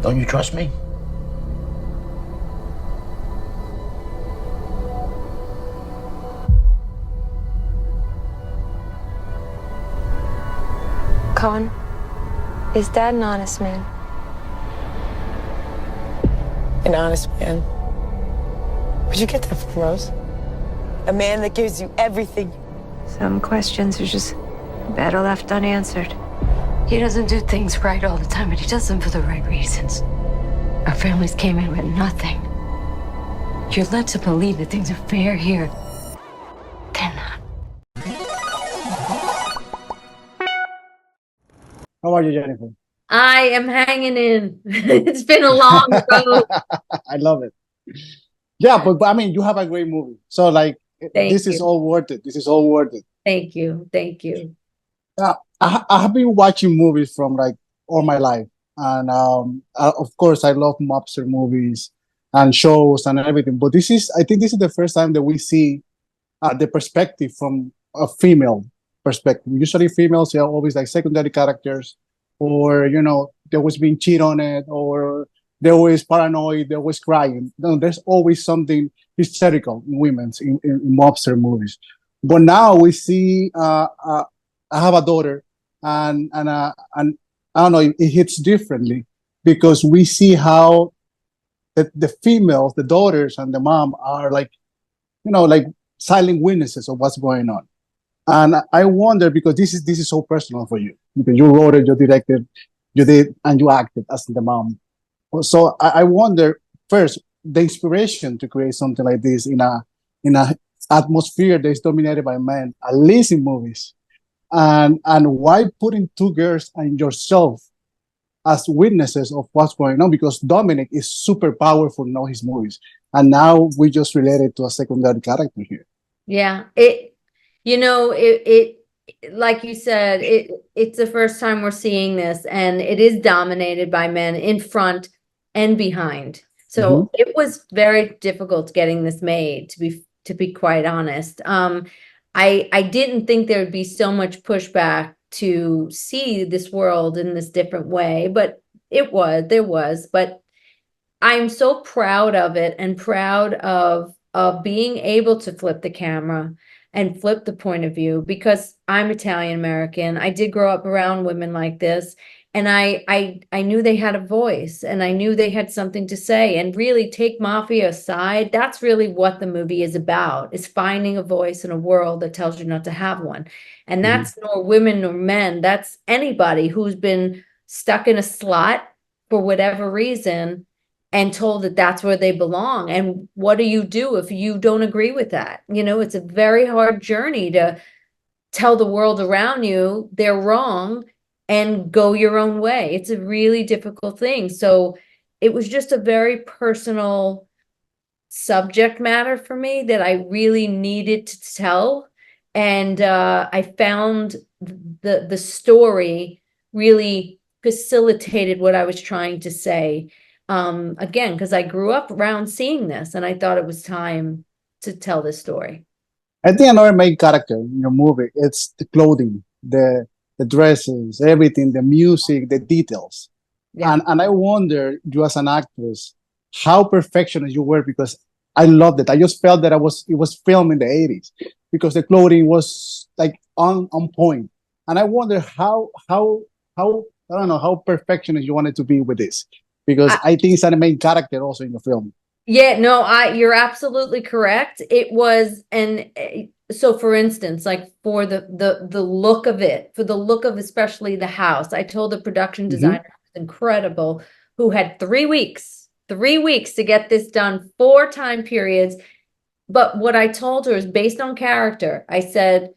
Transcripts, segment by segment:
Don't you trust me? Con, is Dad an honest man? An honest man? Where'd you get that from, Rose? A man that gives you everything. Some questions are just better left unanswered. He doesn't do things right all the time, but he does them for the right reasons. Our families came in with nothing. You're led to believe that things are fair here. They're not. How are you, Jennifer? I am hanging in. It's been a long road. I love it. Yeah, but I mean, you have a great movie. So, like, this is all worth it. This is all worth it. Thank you. Thank you. I have been watching movies from like all my life. And of course, I love mobster movies and shows and everything. But I think this is the first time that we see the perspective from a female perspective. Usually females are always like secondary characters, or, you know, they're always being cheated on it, or they're always paranoid, they're always crying. No, there's always something hysterical in women's in mobster movies. But now we see, I have a daughter, and I don't know, it hits differently because we see how the females, the daughters and the mom are like, you know, like silent witnesses of what's going on. And I wonder, because this is so personal for you, because you wrote it, you directed, you did, and you acted as the mom. So I wonder, first, the inspiration to create something like this in a atmosphere that is dominated by men, at least in movies, and why putting two girls and yourself as witnesses of what's going on, because Dominic is super powerful in all his movies, and now we just related to a secondary character here. Yeah, it like you said, it's the first time we're seeing this, and it is dominated by men in front and behind. So it was very difficult getting this made, to be quite honest. I didn't think there would be so much pushback to see this world in this different way, but there was. But I'm so proud of it, and proud of being able to flip the camera and flip the point of view, because I'm Italian American. I did grow up around women like this, and I knew they had a voice, and I knew they had something to say. And really, take mafia aside, that's really what the movie is about, is finding a voice in a world that tells you not to have one. And that's nor women nor men, that's anybody who's been stuck in a slot for whatever reason and told that that's where they belong. And what do you do if you don't agree with that? You know, it's a very hard journey to tell the world around you they're wrong and go your own way. It's a really difficult thing. So it was just a very personal subject matter for me that I really needed to tell. And I found the story really facilitated what I was trying to say. Again, because I grew up around seeing this, and I thought it was time to tell this story. I think another main character in your movie, it's the clothing, the dresses, everything, the music, the details. Yeah. And I wonder, you as an actress, how perfectionist you were, because I loved it. I just felt that it was filmed in the 80s, because the clothing was like on point. And I wonder how I don't know, how perfectionist you wanted to be with this, because I think it's a main character also in the film. Yeah, no, you're absolutely correct. It was, and so for instance, like for the look of it, for the look of especially the house, I told the production designer, who's incredible, who had 3 weeks to get this done, 4 time periods. But what I told her is based on character. I said,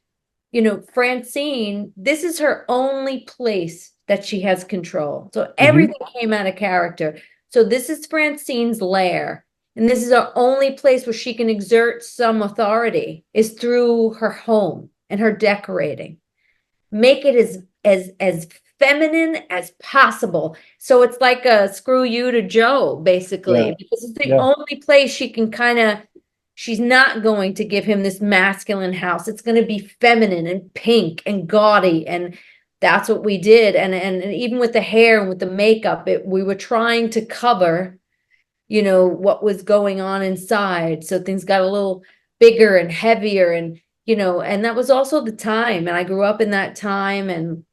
you know, Francine, this is her only place that she has control. So everything came out of character. So this is Francine's lair. And this is our only place where she can exert some authority, is through her home and her decorating. Make it as feminine as possible. So it's like a screw you to Joe, basically, because it's the only place she can she's not going to give him this masculine house. It's going to be feminine and pink and gaudy and that's what we did. And even with the hair and with the makeup, we were trying to cover, you know, what was going on inside. So things got a little bigger and heavier, and, you know, and that was also the time. And I grew up in that time, and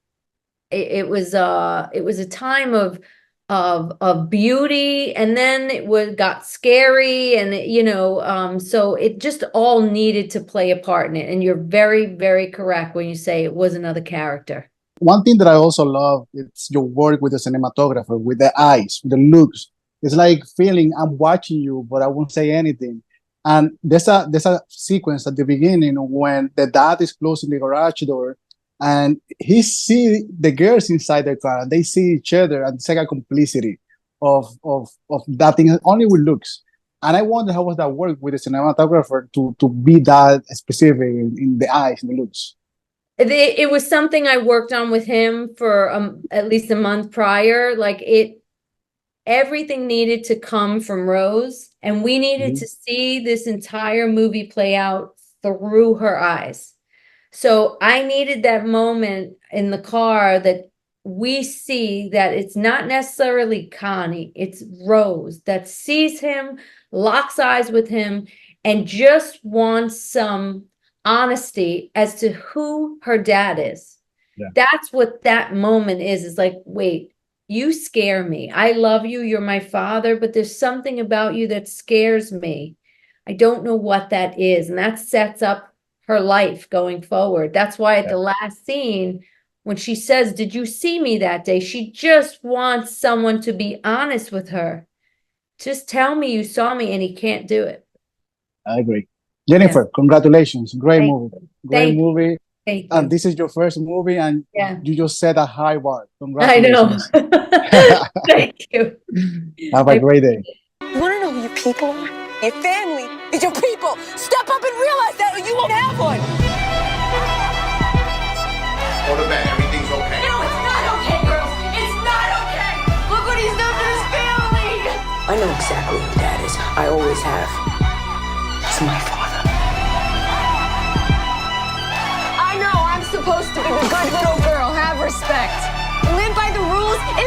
it was a time of beauty, and then got scary, and you know, so it just all needed to play a part in it. And you're very, very correct when you say it was another character. One thing that I also love is your work with the cinematographer, with the eyes, the looks. It's like feeling I'm watching you, but I won't say anything. And there's a sequence at the beginning when the dad is closing the garage door, and he see the girls inside the car, and they see each other, and it's like a complicity of that thing only with looks. And I wonder how was that work with the cinematographer to be that specific in the eyes and the looks. It was something I worked on with him for at least a month prior. Like everything needed to come from Rose, and we needed to see this entire movie play out through her eyes. So I needed that moment in the car that we see that it's not necessarily Connie, it's Rose that sees him, locks eyes with him, and just wants some honesty as to who her dad is. Yeah. That's what that moment is like, wait, you scare me. I love you. You're my father, but there's something about you that scares me. I don't know what that is. And that sets up her life going forward. That's why at the last scene, when she says, "Did you see me that day?" She just wants someone to be honest with her. Just tell me you saw me, and he can't do it. I agree. Jennifer, congratulations. Great movie. Great movie. Thank you. And this is your first movie, and you just set a high bar. Congratulations. I know. Thank you. Have a great day. You want to know who your people are? Your family is your people. Step up and realize that, or you won't have one. Go to bed. Everything's okay. No, it's not okay, girls. It's not okay. Look what he's done to his family. I know exactly who Dad is. I always have. He's my father. I know I'm supposed to be the good little girl, have respect, live by the rules, and